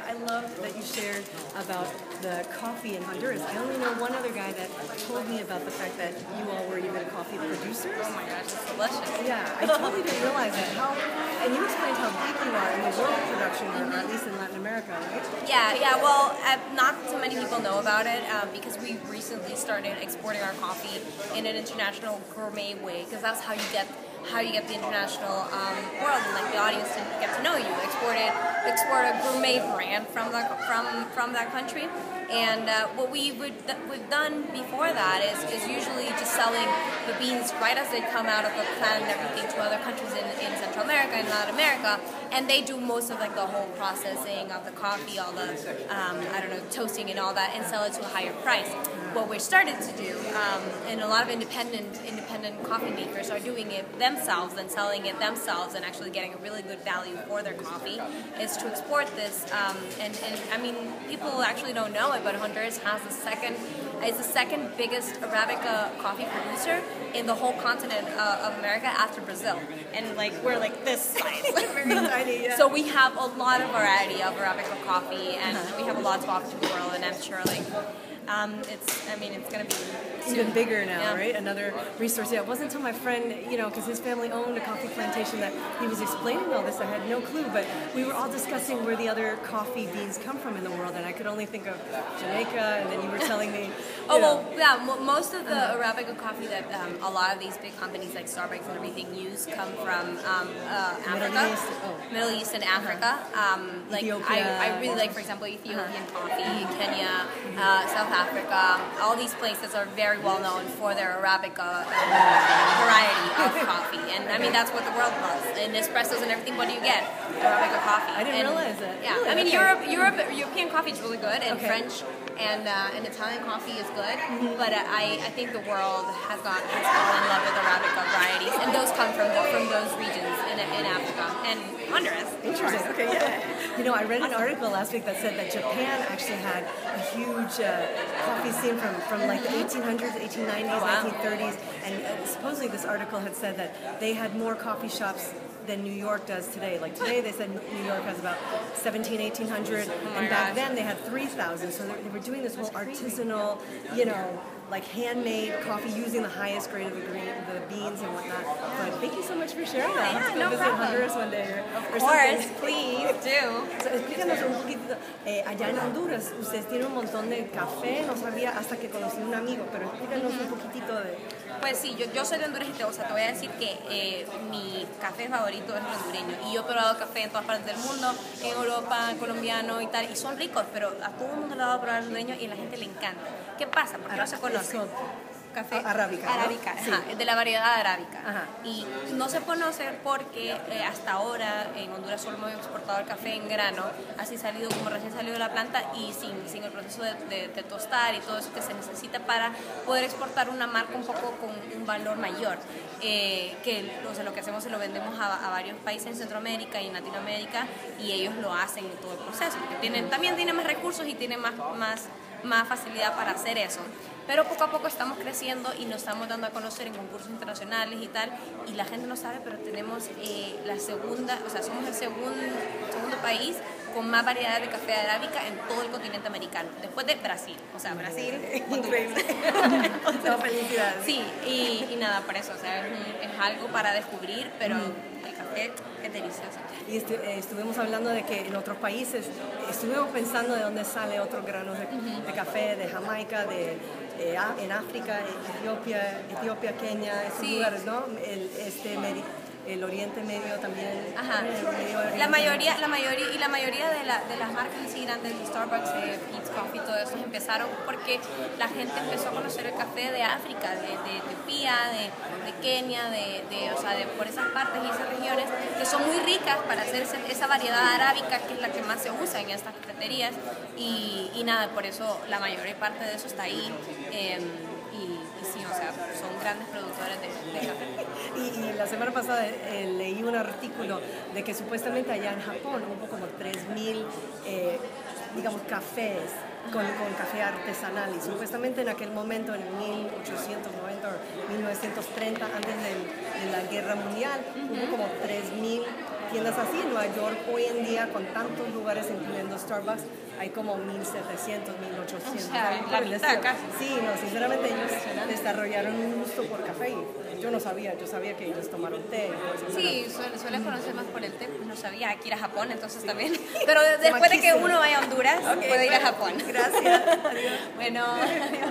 I love that you shared about the coffee in Honduras. I only know one other guy that told me about the fact that you all were even coffee producers. Oh my gosh, it's delicious. Yeah, I totally didn't realize that. And you explained how deep you are in the world production, or at least in Latin America, right? Yeah. Well, not so many people know about it because we recently started exporting our coffee in an international gourmet way, because that's how you get the international world and like the audience to get to know you. Export a gourmet brand from that country. And what we've done before that is usually just selling the beans right as they come out of the plant and everything to other countries in Central America and Latin America, and they do most of like the whole processing of the coffee, all the toasting and all that, and sell it to a higher price. What we're starting to do, and a lot of independent coffee makers are doing it themselves and selling it themselves and actually getting a really good value for their coffee, is to export this. And I mean, people actually don't know it, but Honduras has the second biggest Arabica coffee producer in the whole continent of America after Brazil. And like we're like this size. Very tiny, yeah. So we have a lot of variety of Arabica coffee, and we have a lot to offer to the world, and I'm sure like it's going to be even bigger now, right? Another resource. Yeah, it wasn't until my friend, because his family owned a coffee plantation, that he was explaining all this. I had no clue, but we were all discussing where the other coffee beans come from in the world, and I could only think of Jamaica, and then you were telling me. Most of the Arabica coffee that a lot of these big companies like Starbucks and everything use come from Africa, Middle East and Africa. I really like, for example, Ethiopian coffee, Kenya, South Africa. All these places are very well known for their Arabica variety of coffee, and I mean that's what the world loves. And espressos and everything. What do you get? Arabica coffee. I didn't realize that. Yeah, really? I mean European coffee is really good, and French and Italian coffee is good. But I think the world has fallen in love with Arabica varieties, and those come from those regions in Africa and Honduras. Interesting. Okay, yeah. I read an article last week that said that Japan actually had a huge coffee scene from like the 1800s, 1890s, 1930s, and supposedly this article had said that they had more coffee shops than New York does today. Like today they said New York has about 1,800, and back then they had 3,000. So they were doing this whole artisanal, like handmade coffee using the highest grade of the beans and whatnot. But thank you so much for sharing that. Yeah, Let's go no visit problem. Honduras one day. Of course, please do. So, explícanos un poquito. Allá en Honduras ustedes tienen un montón de café. No sabía hasta que conocí a un amigo, pero explícanos un poquitito de... Pues sí, yo soy de Honduras y te voy a decir que mi café favorito es el hondureño. Y yo he probado café en todas partes del mundo, en Europa, colombiano y tal, y son ricos, pero a todo el mundo le ha dado a probar el hondureño y a la gente le encanta. ¿Qué pasa? Porque no se conoce. Café Arabica, Arabica, ¿no? sí. De la variedad Arabica. Ajá. Y no se conoce porque hasta ahora en Honduras solo hemos exportado el café en grano, así salido como recién salido de la planta y sin el proceso de tostar y todo eso que se necesita para poder exportar una marca un poco con un valor mayor. Lo que hacemos es lo vendemos a varios países en Centroamérica y en Latinoamérica, y ellos lo hacen en todo el proceso, porque también tienen más recursos y tienen más facilidad para hacer eso. Pero poco a poco estamos creciendo y nos estamos dando a conocer en concursos internacionales y tal, y la gente no sabe, pero tenemos somos el segundo país con más variedad de café arábica en todo el continente americano, después de Brasil. O sea, Brasil... Increíble. No, felicidades. Sí, y nada, por eso, o sea, es algo para descubrir, pero el café es delicioso. Y estuvimos hablando de que en otros países, estuvimos pensando de dónde sale otros granos de café, de Jamaica, en África, Etiopía, Kenia, esos lugares, ¿no? El Oriente Medio también. Ajá. La mayoría de las marcas así grandes, Starbucks, Peet's Coffee, todo eso empezaron porque la gente empezó a conocer el café de África, de Etiopía, de Kenia, por esas partes y esas regiones que son muy ricas para hacer esa variedad arábica, que es la que más se usa en estas cafeterías, y nada, por eso la mayor parte de eso está ahí. Y sí, o sea, son grandes productores de café. Y la semana pasada leí un artículo de que supuestamente allá en Japón hubo como 3,000, cafés con café artesanal, y supuestamente en aquel momento, en 1890 o 1930, antes de la Guerra Mundial, hubo como 3,000 tiendas así. En Nueva York hoy en día, con tantos lugares, incluyendo Starbucks, hay como 1.700, 1.800. O sea, la mitad casi. Sí, no, sinceramente ellos desarrollaron un gusto por café. Yo no sabía, yo sabía que ellos tomaron té. Sí, suele conocer más por el té, pues no sabía, hay que ir a Japón, entonces también. Pero después de que uno vaya a Honduras, puede ir a Japón. Gracias. Bueno, adiós.